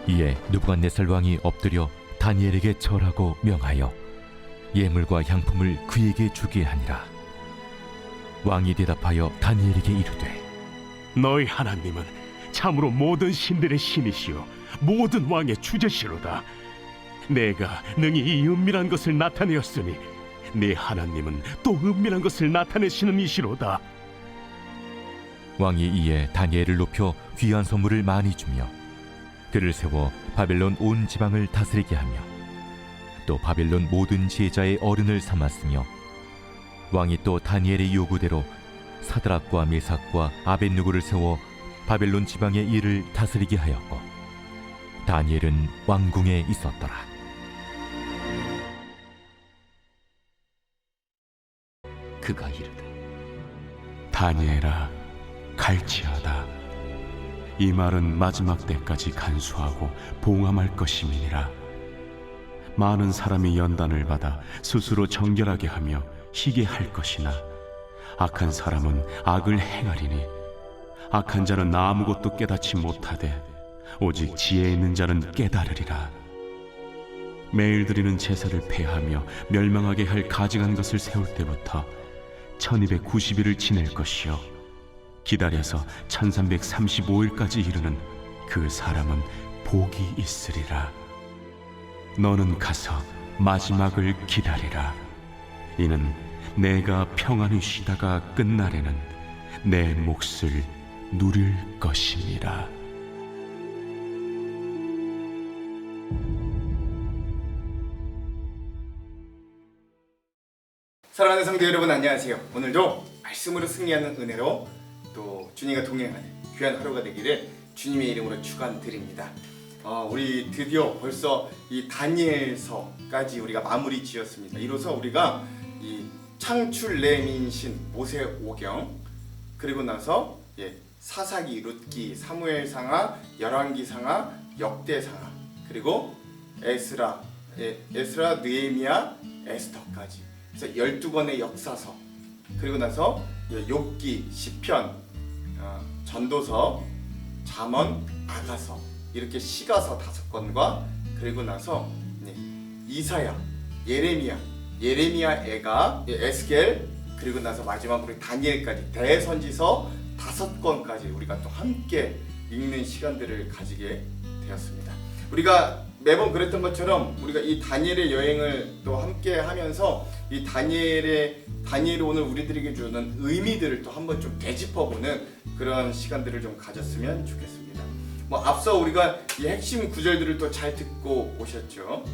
이에 느부갓네살 왕이 엎드려 다니엘에게 절하고 명하여 예물과 향품을 그에게 주게 하니라. 왕이 대답하여 다니엘에게 이르되 너희 하나님은 참으로 모든 신들의 신이시요 모든 왕의 주제시로다. 내가 능히 이 은밀한 것을 나타내었으니 네 하나님은 또 은밀한 것을 나타내시는 이시로다. 왕이 이에 다니엘을 높여 귀한 선물을 많이 주며 그를 세워 바벨론 온 지방을 다스리게 하며 또 바벨론 모든 지혜자의 어른을 삼았으며 왕이 또 다니엘의 요구대로 사드락과 메삭과 아벳느고를 세워 바벨론 지방의 일을 다스리게 하였고 다니엘은 왕궁에 있었더라. 그가 이르되 다니엘아, 갈지어다. 이 말은 마지막 때까지 간수하고 봉함할 것임이니라. 많은 사람이 연단을 받아 스스로 정결하게 하며 희게 할 것이나 악한 사람은 악을 행하리니 악한 자는 아무것도 깨닫지 못하되 오직 지혜 있는 자는 깨달으리라. 매일 드리는 제사를 폐하며 멸망하게 할 가증한 것을 세울 때부터 1290일을 지낼 것이요 기다려서 1335일까지 이르는 그 사람은 복이 있으리라. 너는 가서 마지막을 기다리라. 이는 내가 평안히 쉬다가 끝날에는 내 몫을 누릴 것임이라. 사랑하는 성도 여러분, 안녕하세요. 오늘도 말씀으로 승리하는 은혜로 또 주님과 동행하는 귀한 하루가 되기를 주님의 이름으로 축원드립니다. 우리 드디어 벌써 이 다니엘서까지 우리가 마무리 지었습니다. 이로써 우리가 이 창출 레민신 모세오경 그리고 나서 사사기, 룻기, 사무엘상하, 열왕기상하, 역대상하 그리고 에스라, 느헤미야, 에스더까지 그래서 12권의 역사서 그리고 나서 욥기, 시편, 전도서, 잠언, 아가서 이렇게 시가서 5권과 그리고 나서 이사야, 예레미야 애가, 에스겔 그리고 나서 마지막으로 다니엘까지 대선지서 5권까지 우리가 또 함께 읽는 시간들을 가지게 되었습니다. 우리가 매번 그랬던 것처럼 우리가 이 다니엘의 여행을 또 함께 하면서 이 다니엘이 오늘 우리들에게 주는 의미들을 또 한번 좀 되짚어보는 그런 시간들을 좀 가졌으면 좋겠습니다. 앞서 우리가 이 핵심 구절들을 또 잘 듣고 오셨죠.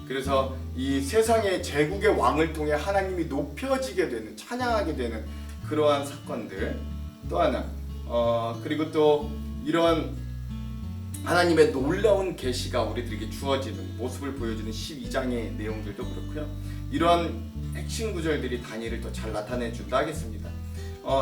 그래서 이 세상의 제국의 왕을 통해 하나님이 높여지게 되는, 찬양하게 되는 그러한 사건들 또 하나 그리고 또 이런 하나님의 놀라운 계시가 우리들에게 주어지는 모습을 보여주는 12장의 내용들도 그렇고요. 이러한 핵심 구절들이 다니엘을 더 잘 나타내 준다 하겠습니다.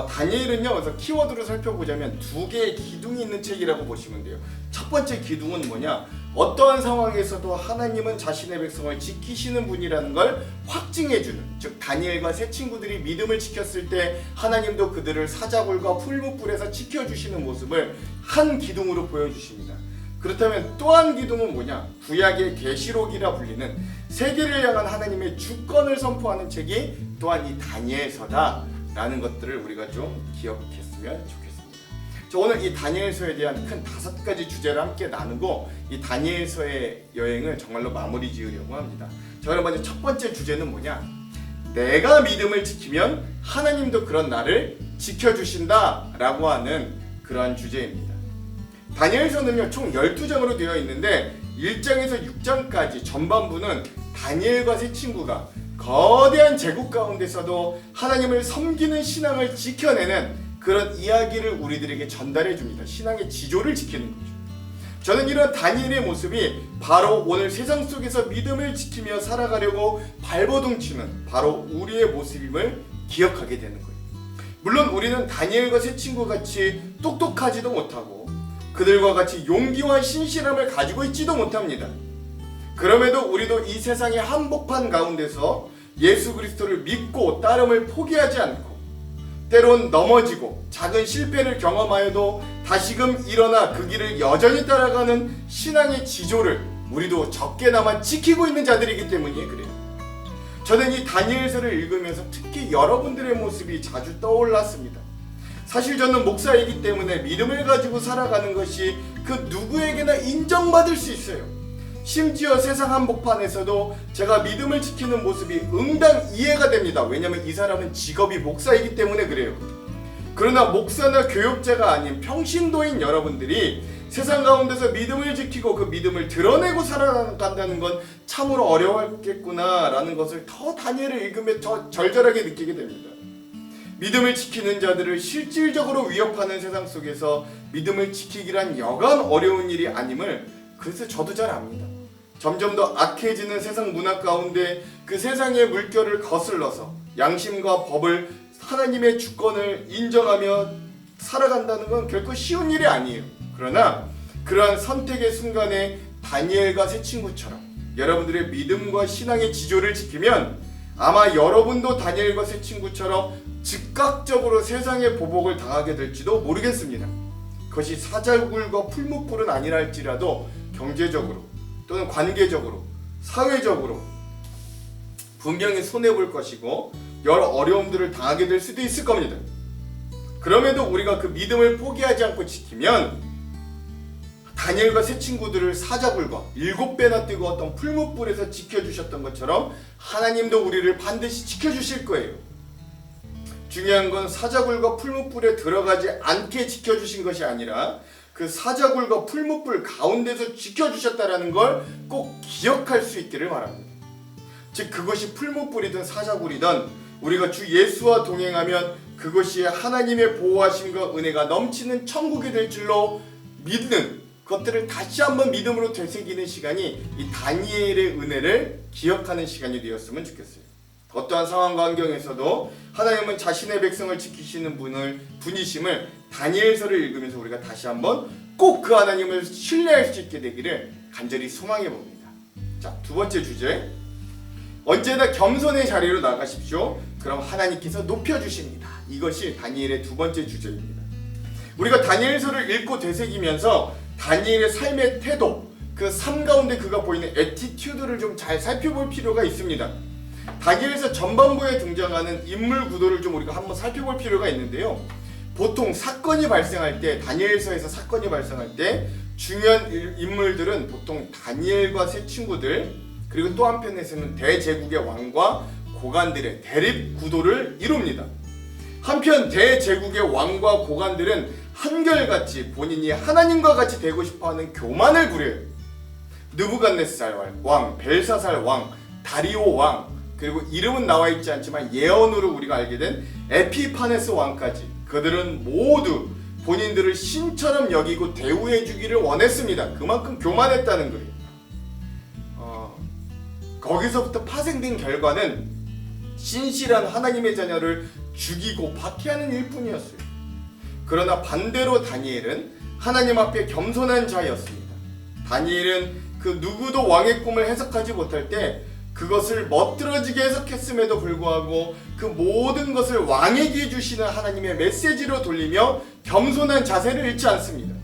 다니엘은요, 그래서 키워드로 살펴보자면 2개의 기둥이 있는 책이라고 보시면 돼요. 첫 번째 기둥은 뭐냐? 어떠한 상황에서도 하나님은 자신의 백성을 지키시는 분이라는 걸 확증해주는, 즉 다니엘과 세 친구들이 믿음을 지켰을 때 하나님도 그들을 사자굴과 풀무불에서 지켜주시는 모습을 한 기둥으로 보여주십니다. 그렇다면 또 한 기둥은 뭐냐? 구약의 계시록이라 불리는 세계를 향한 하나님의 주권을 선포하는 책이 또한 이 다니엘서다 라는 것들을 우리가 좀 기억했으면 좋겠습니다. 오늘 이 다니엘서에 대한 큰 5가지 주제를 함께 나누고 이 다니엘서의 여행을 정말로 마무리 지으려고 합니다. 자, 그럼 먼저 첫 번째 주제는 뭐냐? 내가 믿음을 지키면 하나님도 그런 나를 지켜주신다 라고 하는 그러한 주제입니다. 다니엘서는요, 총 12장으로 되어 있는데 1장에서 6장까지 전반부는 다니엘과 세 친구가 거대한 제국 가운데서도 하나님을 섬기는 신앙을 지켜내는 그런 이야기를 우리들에게 전달해 줍니다. 신앙의 지조를 지키는 거죠. 저는 이런 다니엘의 모습이 바로 오늘 세상 속에서 믿음을 지키며 살아가려고 발버둥치는 바로 우리의 모습임을 기억하게 되는 거예요. 물론 우리는 다니엘과 세 친구 같이 똑똑하지도 못하고 그들과 같이 용기와 신실함을 가지고 있지도 못합니다. 그럼에도 우리도 이 세상의 한복판 가운데서 예수 그리스도를 믿고 따름을 포기하지 않고 때론 넘어지고 작은 실패를 경험하여도 다시금 일어나 그 길을 여전히 따라가는 신앙의 지조를 우리도 적게나마 지키고 있는 자들이기 때문에 그래요. 저는 이 다니엘서를 읽으면서 특히 여러분들의 모습이 자주 떠올랐습니다. 사실 저는 목사이기 때문에 믿음을 가지고 살아가는 것이 그 누구에게나 인정받을 수 있어요. 심지어 세상 한복판에서도 제가 믿음을 지키는 모습이 응당 이해가 됩니다. 왜냐하면 이 사람은 직업이 목사이기 때문에 그래요. 그러나 목사나 교육자가 아닌 평신도인 여러분들이 세상 가운데서 믿음을 지키고 그 믿음을 드러내고 살아간다는 건 참으로 어려웠겠구나라는 것을 더 다니엘을 읽으며 더 절절하게 느끼게 됩니다. 믿음을 지키는 자들을 실질적으로 위협하는 세상 속에서 믿음을 지키기란 여간 어려운 일이 아님을 그래서 저도 잘 압니다. 점점 더 악해지는 세상 문화 가운데 그 세상의 물결을 거슬러서 양심과 법을 하나님의 주권을 인정하며 살아간다는 건 결코 쉬운 일이 아니에요. 그러나 그러한 선택의 순간에 다니엘과 세 친구처럼 여러분들의 믿음과 신앙의 지조를 지키면 아마 여러분도 다니엘과 세 친구처럼 즉각적으로 세상의 보복을 당하게 될지도 모르겠습니다. 그것이 사자굴과 풀무불은 아니라 할지라도 경제적으로 또는 관계적으로 사회적으로 분명히 손해볼 것이고 여러 어려움들을 당하게 될 수도 있을 겁니다. 그럼에도 우리가 그 믿음을 포기하지 않고 지키면 다니엘과 세 친구들을 사자굴과 7배나 뜨거웠던 풀무불에서 지켜주셨던 것처럼 하나님도 우리를 반드시 지켜주실 거예요. 중요한 건 사자굴과 풀무불에 들어가지 않게 지켜주신 것이 아니라 그 사자굴과 풀무불 가운데서 지켜주셨다는 걸 꼭 기억할 수 있기를 바랍니다. 즉 그것이 풀무불이든 사자굴이든 우리가 주 예수와 동행하면 그것이 하나님의 보호하심과 은혜가 넘치는 천국이 될 줄로 믿는 것들을 다시 한번 믿음으로 되새기는 시간이 이 다니엘의 은혜를 기억하는 시간이 되었으면 좋겠어요. 어떠한 상황과 환경에서도 하나님은 자신의 백성을 지키시는 분이심을 다니엘서를 읽으면서 우리가 다시 한번 꼭 그 하나님을 신뢰할 수 있게 되기를 간절히 소망해 봅니다. 자, 두 번째 주제. 언제나 겸손의 자리로 나가십시오. 그럼 하나님께서 높여주십니다. 이것이 다니엘의 두 번째 주제입니다. 우리가 다니엘서를 읽고 되새기면서 다니엘의 삶의 태도, 그 삶 가운데 그가 보이는 애티튜드를 좀 잘 살펴볼 필요가 있습니다. 다니엘서 전반부에 등장하는 인물 구도를 좀 우리가 한번 살펴볼 필요가 있는데요. 보통 사건이 발생할 때, 다니엘서에서 사건이 발생할 때 중요한 인물들은 보통 다니엘과 세 친구들, 그리고 또 한편에서는 대제국의 왕과 고관들의 대립 구도를 이룹니다. 한편 대제국의 왕과 고관들은 한결같이 본인이 하나님과 같이 되고 싶어하는 교만을 부려요. 느부갓네살 왕, 벨사살 왕, 다리오 왕, 그리고 이름은 나와 있지 않지만 예언으로 우리가 알게 된 에피파네스 왕까지 그들은 모두 본인들을 신처럼 여기고 대우해 주기를 원했습니다. 그만큼 교만했다는 거예요. 거기서부터 파생된 결과는 신실한 하나님의 자녀를 죽이고 박해하는 일뿐이었어요. 그러나 반대로 다니엘은 하나님 앞에 겸손한 자였습니다. 다니엘은 그 누구도 왕의 꿈을 해석하지 못할 때 그것을 멋들어지게 해석했음에도 불구하고 그 모든 것을 왕에게 주시는 하나님의 메시지로 돌리며 겸손한 자세를 잃지 않습니다.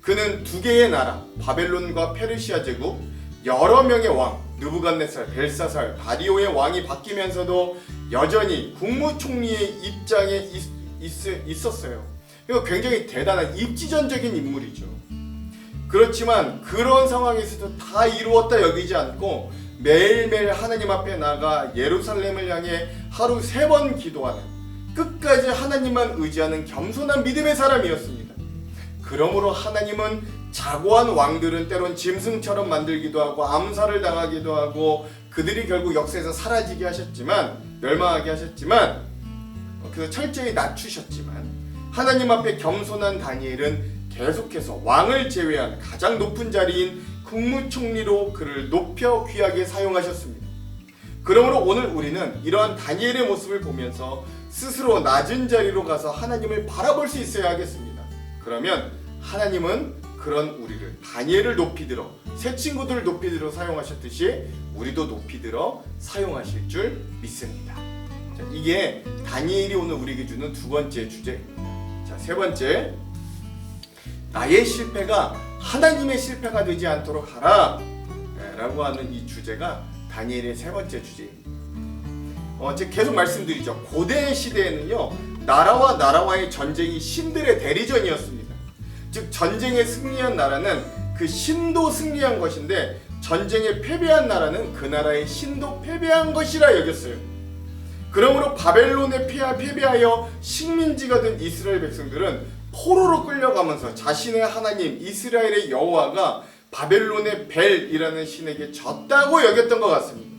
그는 두 개의 나라, 바벨론과 페르시아 제국, 여러 명의 왕, 느부갓네살, 벨사살, 다리오의 왕이 바뀌면서도 여전히 국무총리의 입장에 있었어요. 이거 굉장히 대단한 입지전적인 인물이죠. 그렇지만 그런 상황에서도 다 이루었다 여기지 않고 매일매일 하나님 앞에 나가 예루살렘을 향해 하루 3번 기도하는, 끝까지 하나님만 의지하는 겸손한 믿음의 사람이었습니다. 그러므로 하나님은 자고한 왕들은 때론 짐승처럼 만들기도 하고 암살을 당하기도 하고 그들이 결국 역사에서 사라지게 하셨지만, 멸망하게 하셨지만, 그래서 철저히 낮추셨지만 하나님 앞에 겸손한 다니엘은 계속해서 왕을 제외한 가장 높은 자리인 국무총리로 그를 높여 귀하게 사용하셨습니다. 그러므로 오늘 우리는 이러한 다니엘의 모습을 보면서 스스로 낮은 자리로 가서 하나님을 바라볼 수 있어야 하겠습니다. 그러면 하나님은 그런 우리를, 다니엘을 높이 들어 새 친구들을 높이 들어 사용하셨듯이 우리도 높이 들어 사용하실 줄 믿습니다. 자, 이게 다니엘이 오늘 우리에게 주는 두 번째 주제입니다. 자, 세 번째, 나의 실패가 하나님의 실패가 되지 않도록 하라 라고 하는 이 주제가 다니엘의 세 번째 주제입니다. 제가 계속 말씀드리죠. 고대 시대에는요, 나라와 나라와의 전쟁이 신들의 대리전이었습니다. 즉 전쟁에 승리한 나라는 그 신도 승리한 것인데, 전쟁에 패배한 나라는 그 나라의 신도 패배한 것이라 여겼어요. 그러므로 바벨론에 패배하여 식민지가 된 이스라엘 백성들은 포로로 끌려가면서 자신의 하나님 이스라엘의 여호와가 바벨론의 벨이라는 신에게 졌다고 여겼던 것 같습니다.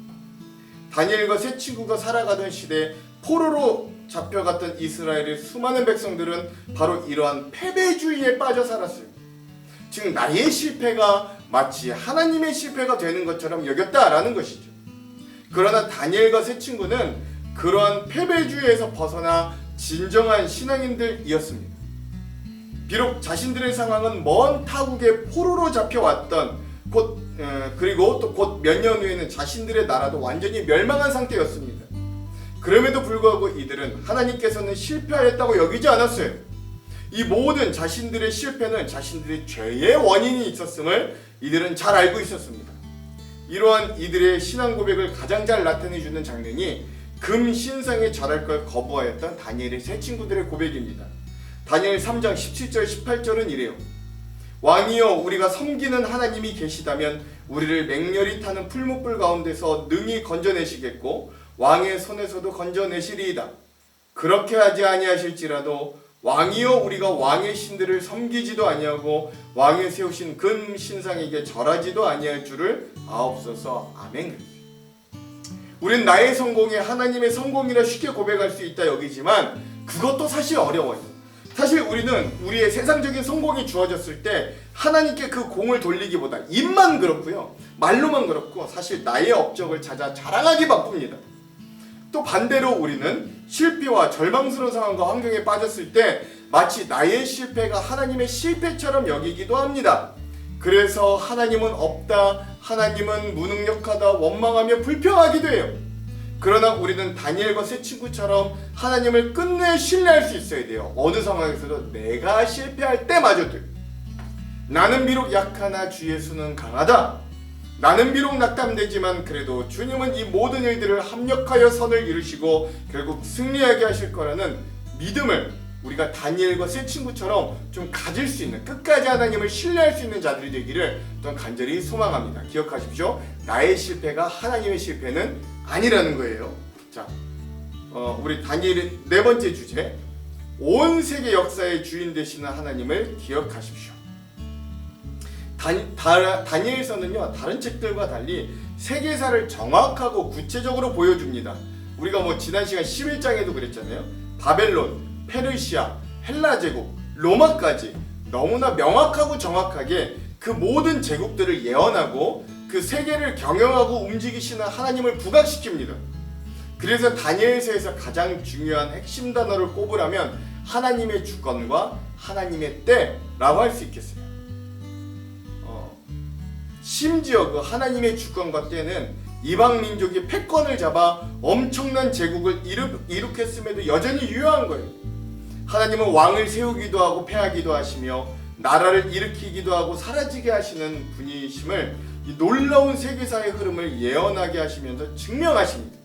다니엘과 세 친구가 살아가던 시대에 포로로 잡혀갔던 이스라엘의 수많은 백성들은 바로 이러한 패배주의에 빠져 살았어요. 즉 나의 실패가 마치 하나님의 실패가 되는 것처럼 여겼다라는 것이죠. 그러나 다니엘과 세 친구는 그러한 패배주의에서 벗어나 진정한 신앙인들이었습니다. 비록 자신들의 상황은 먼 타국에 포로로 잡혀왔던 그리고 또 곧 몇 년 후에는 자신들의 나라도 완전히 멸망한 상태였습니다. 그럼에도 불구하고 이들은 하나님께서는 실패하였다고 여기지 않았어요. 이 모든 자신들의 실패는 자신들의 죄의 원인이 있었음을 이들은 잘 알고 있었습니다. 이러한 이들의 신앙 고백을 가장 잘 나타내주는 장면이 금 신상에 절할 걸 거부하였던 다니엘의 세 친구들의 고백입니다. 다니엘 3장 17절 18절은 이래요. 왕이여, 우리가 섬기는 하나님이 계시다면 우리를 맹렬히 타는 풀무불 가운데서 능히 건져내시겠고 왕의 손에서도 건져내시리이다. 그렇게 하지 아니하실지라도 왕이여, 우리가 왕의 신들을 섬기지도 아니하고 왕의 세우신 금 신상에게 절하지도 아니할 줄을 아옵소서. 아멘. 우린 나의 성공이 하나님의 성공이라 쉽게 고백할 수 있다 여기지만 그것도 사실 어려워요. 사실 우리는 우리의 세상적인 성공이 주어졌을 때 하나님께 그 공을 돌리기보다 입만 그렇고요, 말로만 그렇고 사실 나의 업적을 찾아 자랑하기 바쁩니다. 또 반대로 우리는 실패와 절망스러운 상황과 환경에 빠졌을 때 마치 나의 실패가 하나님의 실패처럼 여기기도 합니다. 그래서 하나님은 없다, 하나님은 무능력하다, 원망하며 불평하기도 해요. 그러나 우리는 다니엘과 세 친구처럼 하나님을 끝내 신뢰할 수 있어야 돼요. 어느 상황에서도 내가 실패할 때마저도 나는 비록 약하나 주 예수는 강하다. 나는 비록 낙담되지만 그래도 주님은 이 모든 일들을 합력하여 선을 이루시고 결국 승리하게 하실 거라는 믿음을 우리가 다니엘과 세 친구처럼 좀 가질 수 있는, 끝까지 하나님을 신뢰할 수 있는 자들이 되기를 또한 간절히 소망합니다. 기억하십시오. 나의 실패가 하나님의 실패는 아니라는 거예요. 자, 우리 다니엘의 네 번째 주제, 온 세계 역사의 주인 되시는 하나님을 기억하십시오. 다니엘서는요, 다른 책들과 달리 세계사를 정확하고 구체적으로 보여줍니다. 우리가 지난 시간 11장에도 그랬잖아요. 바벨론, 페르시아, 헬라 제국, 로마까지 너무나 명확하고 정확하게 그 모든 제국들을 예언하고 그 세계를 경영하고 움직이시는 하나님을 부각시킵니다. 그래서 다니엘서에서 가장 중요한 핵심 단어를 꼽으라면 하나님의 주권과 하나님의 때라고 할 수 있겠어요. 심지어 그 하나님의 주권과 때는 이방 민족이 패권을 잡아 엄청난 제국을 일으켰음에도 여전히 유효한 거예요. 하나님은 왕을 세우기도 하고 패하기도 하시며 나라를 일으키기도 하고 사라지게 하시는 분이심을 이 놀라운 세계사의 흐름을 예언하게 하시면서 증명하십니다.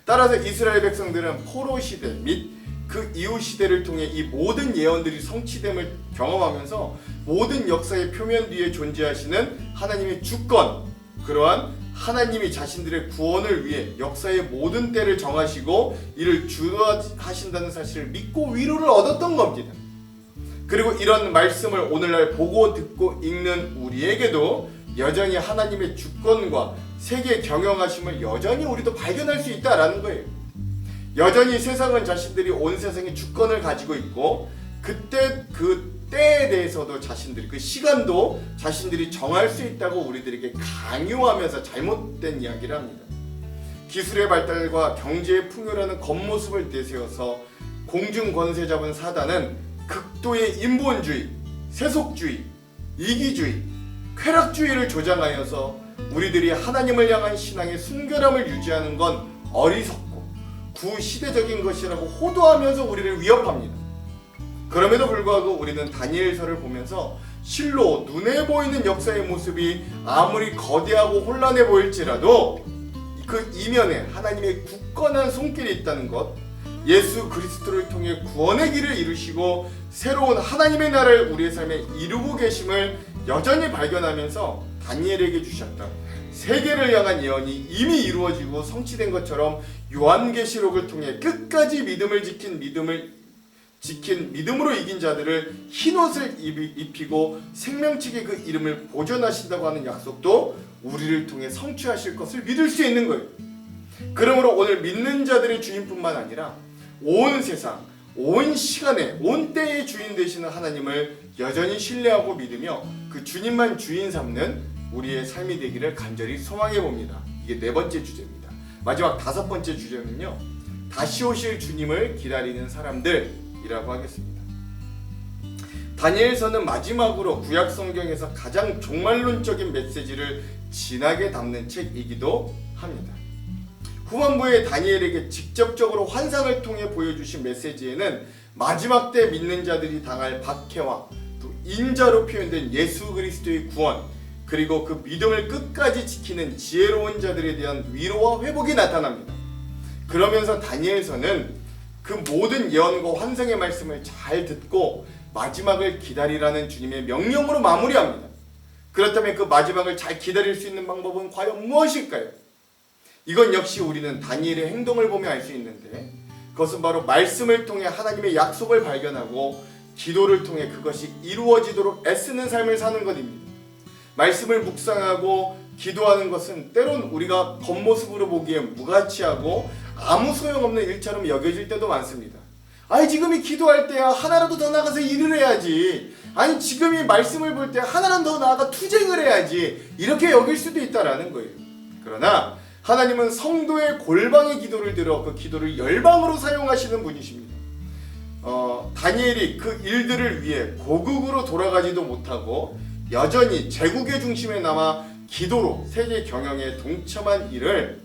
따라서 이스라엘 백성들은 포로 시대 및 그 이후 시대를 통해 이 모든 예언들이 성취됨을 경험하면서 모든 역사의 표면 뒤에 존재하시는 하나님의 주권, 그러한 하나님이 자신들의 구원을 위해 역사의 모든 때를 정하시고 이를 주도하신다는 사실을 믿고 위로를 얻었던 겁니다. 그리고 이런 말씀을 오늘날 보고 듣고 읽는 우리에게도 여전히 하나님의 주권과 세계 경영하심을 여전히 우리도 발견할 수 있다라는 거예요. 여전히 세상은 자신들이 온 세상의 주권을 가지고 있고 그때 그 때에 대해서도 자신들이 그 시간도 자신들이 정할 수 있다고 우리들에게 강요하면서 잘못된 이야기를 합니다. 기술의 발달과 경제의 풍요라는 겉모습을 내세워서 공중 권세 잡은 사단은 극도의 인본주의, 세속주의, 이기주의, 쾌락주의를 조장하여서 우리들이 하나님을 향한 신앙의 순결함을 유지하는 건 어리석고 구시대적인 것이라고 호도하면서 우리를 위협합니다. 그럼에도 불구하고 우리는 다니엘서를 보면서 실로 눈에 보이는 역사의 모습이 아무리 거대하고 혼란해 보일지라도 그 이면에 하나님의 굳건한 손길이 있다는 것, 예수 그리스도를 통해 구원의 길을 이루시고 새로운 하나님의 나라를 우리의 삶에 이루고 계심을 여전히 발견하면서 다니엘에게 주셨던 세계를 향한 예언이 이미 이루어지고 성취된 것처럼 요한계시록을 통해 끝까지 믿음을 지킨 믿음으로 이긴 자들을 흰옷을 입히고 생명책의 그 이름을 보존하신다고 하는 약속도 우리를 통해 성취하실 것을 믿을 수 있는 거예요. 그러므로 오늘 믿는 자들의 주인뿐만 아니라 온 세상, 온 시간에, 온 때의 주인 되시는 하나님을 여전히 신뢰하고 믿으며 그 주님만 주인 삼는 우리의 삶이 되기를 간절히 소망해 봅니다. 이게 네 번째 주제입니다. 마지막 다섯 번째 주제는요, 다시 오실 주님을 기다리는 사람들이라고 하겠습니다. 다니엘서는 마지막으로 구약 성경에서 가장 종말론적인 메시지를 진하게 담는 책이기도 합니다. 후반부에 다니엘에게 직접적으로 환상을 통해 보여주신 메시지에는 마지막 때 믿는 자들이 당할 박해와 또 인자로 표현된 예수 그리스도의 구원, 그리고 그 믿음을 끝까지 지키는 지혜로운 자들에 대한 위로와 회복이 나타납니다. 그러면서 다니엘서는 그 모든 예언과 환상의 말씀을 잘 듣고 마지막을 기다리라는 주님의 명령으로 마무리합니다. 그렇다면 그 마지막을 잘 기다릴 수 있는 방법은 과연 무엇일까요? 이건 역시 우리는 다니엘의 행동을 보며 알 수 있는데, 그것은 바로 말씀을 통해 하나님의 약속을 발견하고 기도를 통해 그것이 이루어지도록 애쓰는 삶을 사는 것입니다. 말씀을 묵상하고 기도하는 것은 때론 우리가 겉모습으로 보기에 무가치하고 아무 소용없는 일처럼 여겨질 때도 많습니다. 아니, 지금이 기도할 때야 하나라도 더 나가서 일을 해야지, 아니 지금이 말씀을 볼 때 하나라도 더 나아가 투쟁을 해야지, 이렇게 여길 수도 있다라는 거예요. 그러나 하나님은 성도의 골방의 기도를 들어 그 기도를 열방으로 사용하시는 분이십니다. 다니엘이 그 일들을 위해 고국으로 돌아가지도 못하고 여전히 제국의 중심에 남아 기도로 세계 경영에 동참하는 일을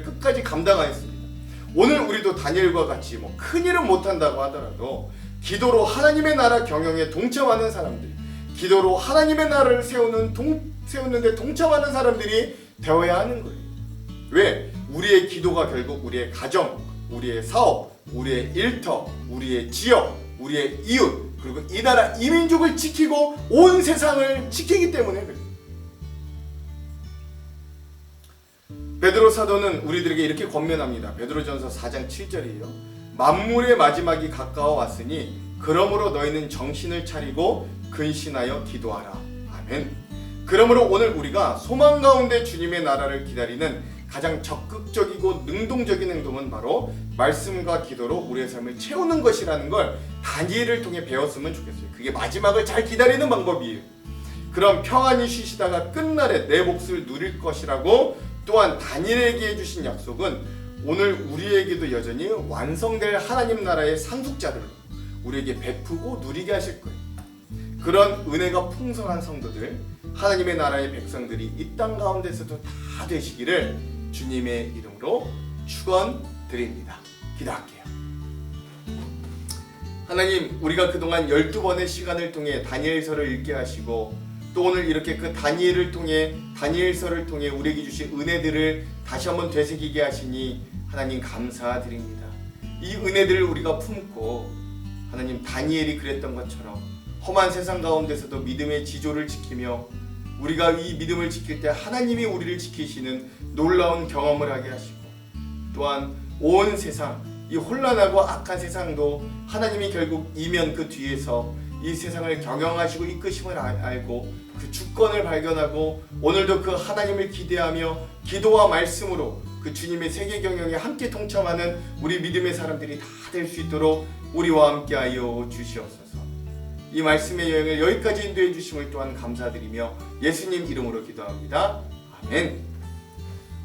끝까지 감당하였습니다. 오늘 우리도 다니엘과 같이 큰 일은 못한다고 하더라도 기도로 하나님의 나라 경영에 동참하는 사람들, 기도로 하나님의 나라를 세우는데 동참하는 사람들이 되어야 하는 거예요. 왜? 우리의 기도가 결국 우리의 가정, 우리의 사업, 우리의 일터, 우리의 지역, 우리의 이웃, 그리고 이 나라 이민족을 지키고 온 세상을 지키기 때문에 그래요. 베드로 사도는 우리들에게 이렇게 권면합니다. 베드로전서 4장 7절이에요. 만물의 마지막이 가까워 왔으니 그러므로 너희는 정신을 차리고 근신하여 기도하라. 아멘. 그러므로 오늘 우리가 소망 가운데 주님의 나라를 기다리는 가장 적극적이고 능동적인 행동은 바로 말씀과 기도로 우리의 삶을 채우는 것이라는 걸 다니엘을 통해 배웠으면 좋겠어요. 그게 마지막을 잘 기다리는 방법이에요. 그럼 평안히 쉬시다가 끝날에 내 몫을 누릴 것이라고 또한 다니엘에게 해주신 약속은 오늘 우리에게도 여전히 완성될 하나님 나라의 상속자들로 우리에게 베푸고 누리게 하실 거예요. 그런 은혜가 풍성한 성도들, 하나님의 나라의 백성들이 이 땅 가운데서도 다 되시기를 주님의 이름으로 축원드립니다. 기도할게요. 하나님, 우리가 그동안 12번의 시간을 통해 다니엘서를 읽게 하시고 또 오늘 이렇게 그 다니엘서를 통해 우리에게 주신 은혜들을 다시 한번 되새기게 하시니 하나님 감사드립니다. 이 은혜들을 우리가 품고 하나님, 다니엘이 그랬던 것처럼 험한 세상 가운데서도 믿음의 지조를 지키며 우리가 이 믿음을 지킬 때 하나님이 우리를 지키시는 놀라운 경험을 하게 하시고, 또한 온 세상, 이 혼란하고 악한 세상도 하나님이 결국 이면 그 뒤에서 이 세상을 경영하시고 이끄심을 알고 그 주권을 발견하고 오늘도 그 하나님을 기대하며 기도와 말씀으로 그 주님의 세계 경영에 함께 동참하는 우리 믿음의 사람들이 다 될 수 있도록 우리와 함께하여 주시옵소서. 이 말씀의 여행을 여기까지 인도해 주심을 또한 감사드리며 예수님 이름으로 기도합니다. 아멘.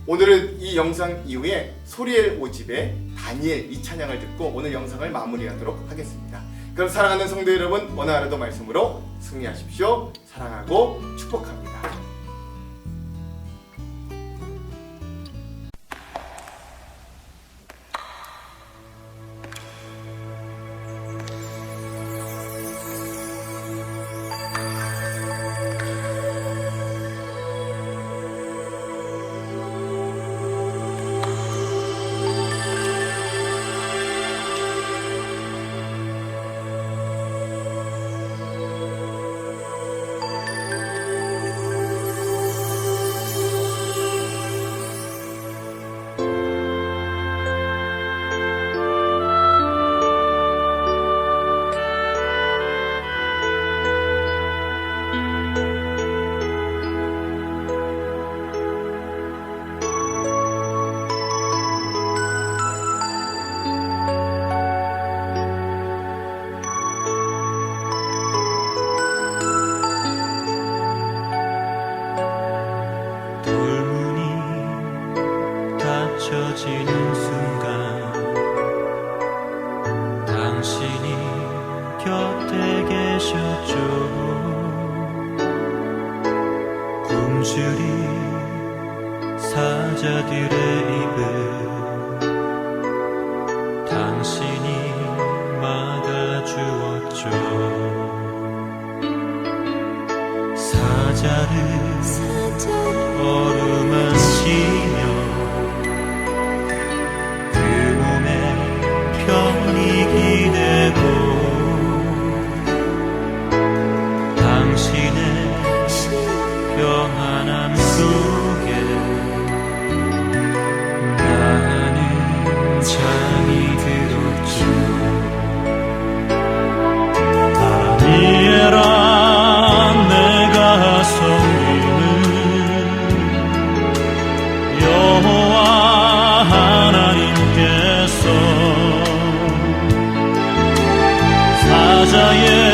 오늘은 이 영상 이후에 소리엘 5집의 다니엘 이 찬양을 듣고 오늘 영상을 마무리하도록 하겠습니다. 그럼 사랑하는 성도 여러분, 오늘 하루도 말씀으로 승리하십시오. 사랑하고 축복합니다. 당신이 곁에 계셨죠. 굶주린 사자들의 입을 당신이 막아주었죠. 사자를 어루만지며 그 몸에 편히 기대고 당신의 평안함 속에 나는 잠이 들었죠. 다니엘아 내가 섬기는 여호와 하나님께서 사자의